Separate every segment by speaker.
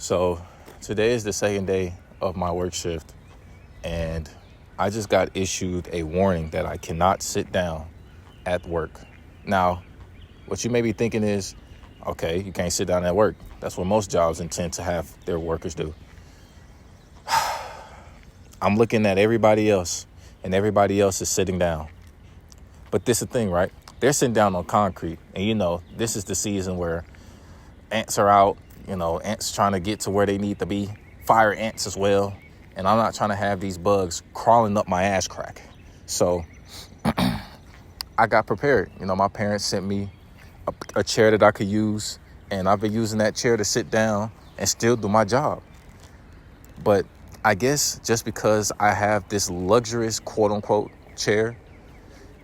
Speaker 1: So today is the second day of my work shift, and I just got issued a warning that I cannot sit down at work. Now, what you may be thinking is, okay, you can't sit down at work. That's what most jobs intend to have their workers do. I'm looking at everybody else, and everybody else is sitting down. But this is the thing, right? They're sitting down on concrete, and this is the season where ants are out. Ants trying to get to where they need to be, fire ants as well. And I'm not trying to have these bugs crawling up my ass crack. So I got prepared. My parents sent me a chair that I could use, and I've been using that chair to sit down and still do my job. But I guess just because I have this luxurious quote unquote chair,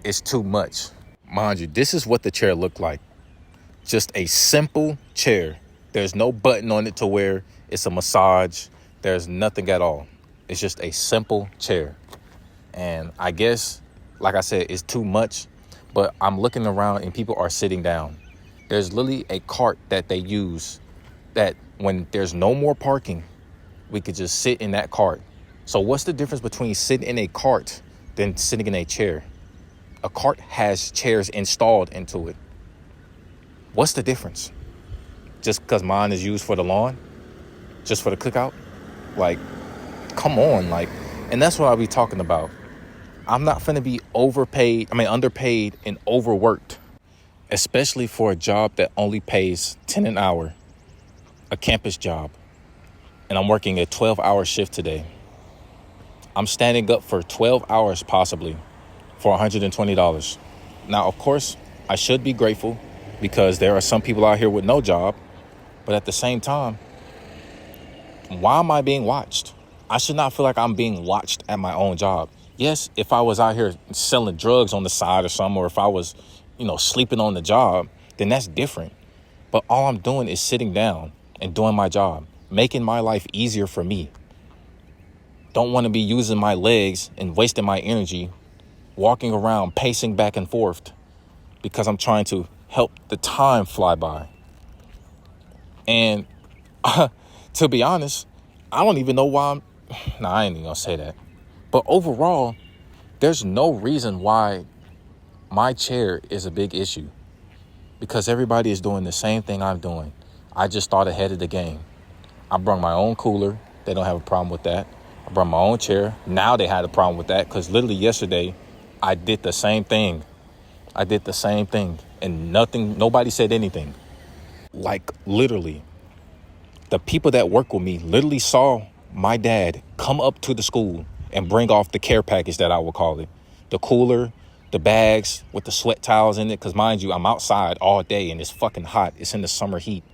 Speaker 1: it's too much. Mind you, this is what the chair looked like. Just a simple chair. There's no button on it to where it's a massage. There's nothing at all. It's just a simple chair. And I guess, like I said, it's too much, but I'm looking around and people are sitting down. There's literally a cart that they use that when there's no more parking, we could just sit in that cart. So what's the difference between sitting in a cart than sitting in a chair? A cart has chairs installed into it. What's the difference? Just because mine is used for the lawn? Just for the cookout? Come on, and that's what I'll be talking about. I'm not finna be underpaid and overworked, especially for a job that only pays $10 an hour, a campus job. And I'm working a 12-hour shift today. I'm standing up for 12 hours possibly for $120. Now, of course, I should be grateful because there are some people out here with no job. But at the same time, why am I being watched? I should not feel like I'm being watched at my own job. Yes, if I was out here selling drugs on the side or something, or if I was, sleeping on the job, then that's different. But all I'm doing is sitting down and doing my job, making my life easier for me. Don't want to be using my legs and wasting my energy, walking around, pacing back and forth because I'm trying to help the time fly by. And to be honest, I don't even know why I ain't even gonna say that. But overall, there's no reason why my chair is a big issue because everybody is doing the same thing I'm doing. I just thought ahead of the game. I brought my own cooler. They don't have a problem with that. I brought my own chair. Now they had a problem with that because literally yesterday I did the same thing. And nobody said anything. Literally, the people that work with me literally saw my dad come up to the school and bring off the care package that I would call it. The cooler, the bags with the sweat towels in it. Because mind you, I'm outside all day and it's fucking hot. It's in the summer heat.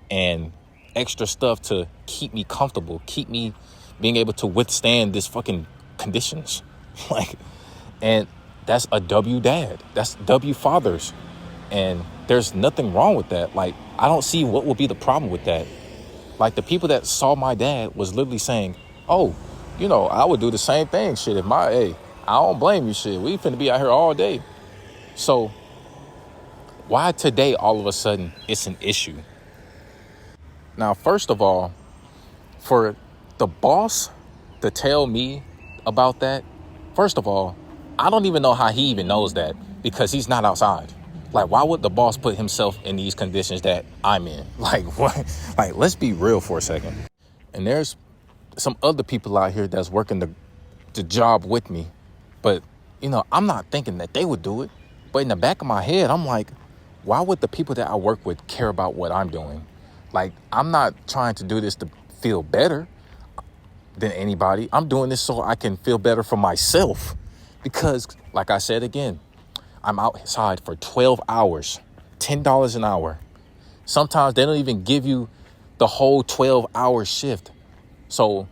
Speaker 1: And extra stuff to keep me comfortable, keep me being able to withstand this fucking conditions. And that's a W dad. That's W fathers. And there's nothing wrong with that. I don't see what would be the problem with that. The people that saw my dad was literally saying, oh, I would do the same thing. Shit, I don't blame you. Shit, we finna be out here all day. So why today, all of a sudden, it's an issue? Now, first of all, for the boss to tell me about that, first of all, I don't even know how he even knows that because he's not outside. Why would the boss put himself in these conditions that I'm in? What? Let's be real for a second. And there's some other people out here that's working the job with me. But, I'm not thinking that they would do it. But in the back of my head, I'm like, why would the people that I work with care about what I'm doing? I'm not trying to do this to feel better than anybody. I'm doing this so I can feel better for myself. Because, like I said again, I'm outside for 12 hours, $10 an hour. Sometimes they don't even give you the whole 12-hour shift. So,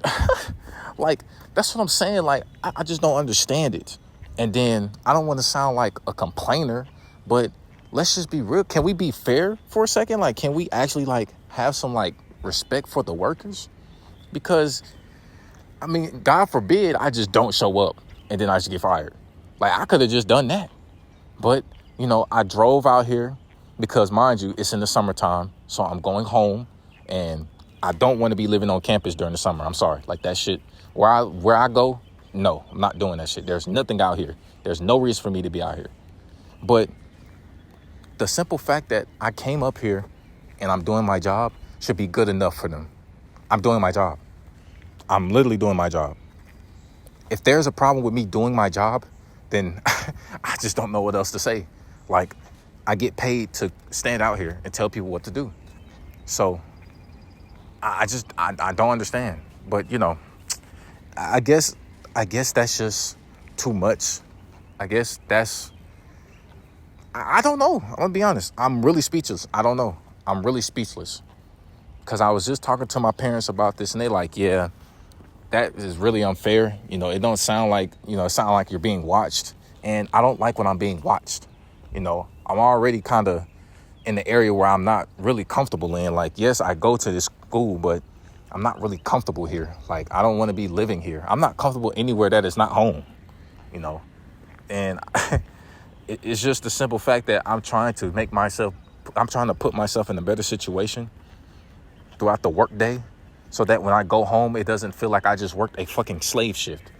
Speaker 1: that's what I'm saying. I just don't understand it. And then I don't want to sound like a complainer, but let's just be real. Can we be fair for a second? Can we actually have some respect for the workers? Because, God forbid I just don't show up and then I just get fired. I could have just done that. But, I drove out here because, mind you, it's in the summertime. So I'm going home, and I don't want to be living on campus during the summer. I'm sorry. Like that shit, where I go, no, I'm not doing that shit. There's nothing out here. There's no reason for me to be out here. But the simple fact that I came up here and I'm doing my job should be good enough for them. I'm doing my job. I'm literally doing my job. If there's a problem with me doing my job, then I just don't know what else to say. Like, I get paid to stand out here and tell people what to do. So I don't understand. But, you know, I guess that's just too much. I guess that's, I don't know. I'm gonna be honest. I'm really speechless. I don't know. I'm really speechless. Because I was just talking to my parents about this, and they like, yeah, that is really unfair. You know, it don't sound like, it sounds like you're being watched. And I don't like when I'm being watched. You know, I'm already kind of in the area where I'm not really comfortable in. Like, yes, I go to this school, but I'm not really comfortable here. Like, I don't want to be living here. I'm not comfortable anywhere that is not home, you know. And it's just the simple fact that I'm trying to put myself in a better situation throughout the workday, so that when I go home, it doesn't feel like I just worked a fucking slave shift.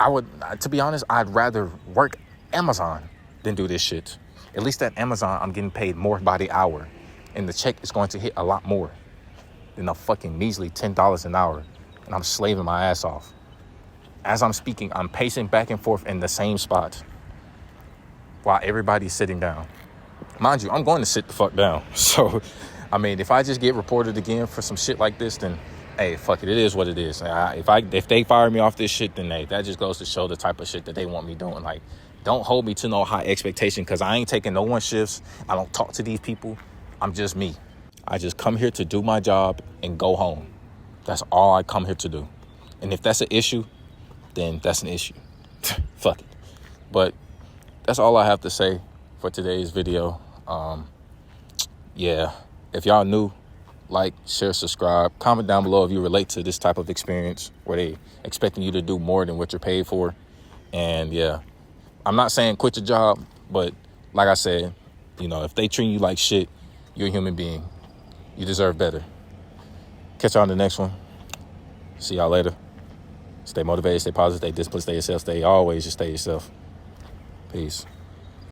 Speaker 1: To be honest, I'd rather work Amazon than do this shit. At least at Amazon, I'm getting paid more by the hour, and the check is going to hit a lot more than a fucking measly $10 an hour, and I'm slaving my ass off. As I'm speaking, I'm pacing back and forth in the same spot while everybody's sitting down. Mind you, I'm going to sit the fuck down. So, I mean, if I just get reported again for some shit like this, then, hey, fuck it. It is what it is. If they fire me off this shit, then, hey, that just goes to show the type of shit that they want me doing. Like, don't hold me to no high expectation, because I ain't taking no one shifts. I don't talk to these people. I'm just me. I just come here to do my job and go home. That's all I come here to do. And if that's an issue, then that's an issue. Fuck it. But that's all I have to say for today's video. Yeah. If y'all new, like, share, subscribe, comment down below if you relate to this type of experience where they expecting you to do more than what you're paid for. And yeah, I'm not saying quit your job, but like I said, if they treat you like shit, you're a human being. You deserve better. Catch y'all on the next one. See y'all later. Stay motivated, stay positive, stay disciplined, stay yourself, stay yourself. Peace.